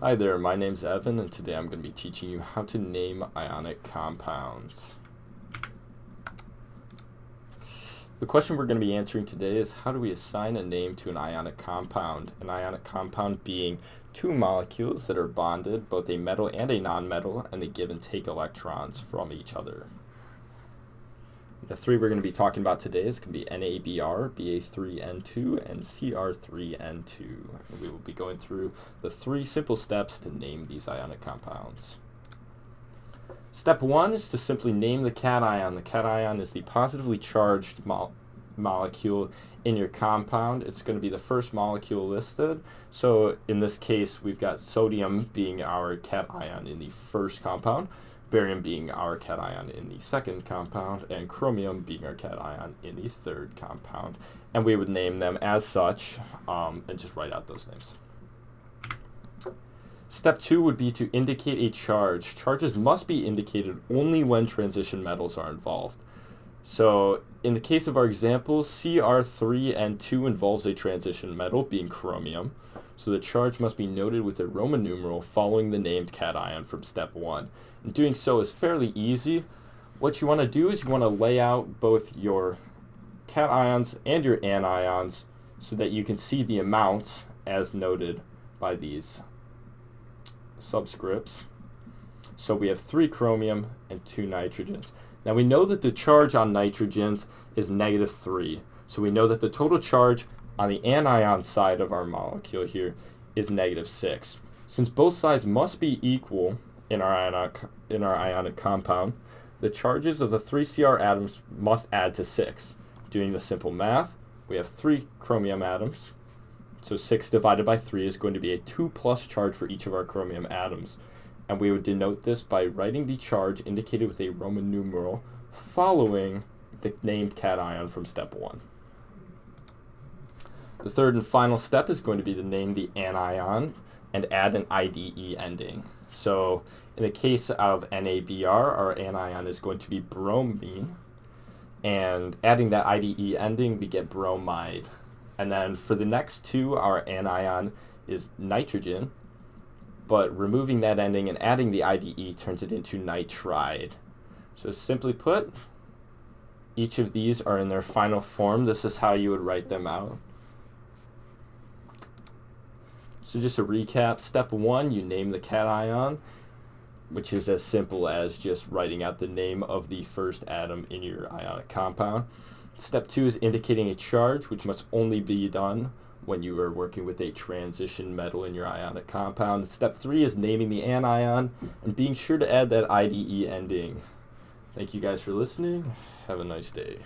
Hi there, my name's Evan, and today I'm going to be teaching you how to name ionic compounds. The question we're going to be answering today is how do we assign a name to an ionic compound? An ionic compound being two molecules that are bonded, both a metal and a nonmetal, and they give and take electrons from each other. The three we're going to be talking about today is going to be NABr, Ba3N2, and Cr3N2. And we will be going through the three simple steps to name these ionic compounds. Step one is to simply name the cation. The cation is the positively charged molecule in your compound. It's going to be the first molecule listed. So in this case, we've got sodium being our cation in the first compound, barium being our cation in the second compound, and chromium being our cation in the third compound. And we would name them as such and just write out those names. Step two would be to indicate a charge. Charges must be indicated only when transition metals are involved. So in the case of our example, Cr3N2 involves a transition metal, being chromium. So the charge must be noted with a Roman numeral following the named cation from step one. And doing so is fairly easy. What you want to do is you want to lay out both your cations and your anions so that you can see the amounts as noted by these subscripts. So we have 3 chromium and 2 nitrogens. Now we know that the charge on nitrogens is -3. So we know that the total charge on the anion side of our molecule here is -6. Since both sides must be equal in our ionic compound, the charges of the 3 Cr atoms must add to 6. Doing the simple math, we have 3 chromium atoms. So 6 divided by 3 is going to be a 2+ charge for each of our chromium atoms. And we would denote this by writing the charge indicated with a Roman numeral following the named cation from step 1. The third and final step is going to be to name the anion and add an IDE ending. So in the case of NABr, our anion is going to be bromine. And adding that IDE ending, we get bromide. And then for the next two, our anion is nitrogen, but removing that ending and adding the IDE turns it into nitride. So simply put, each of these are in their final form. This is how you would write them out. So just to recap, step one, you name the cation, which is as simple as just writing out the name of the first atom in your ionic compound. Step two is indicating a charge, which must only be done when you are working with a transition metal in your ionic compound. Step three is naming the anion and being sure to add that IDE ending. Thank you guys for listening. Have a nice day.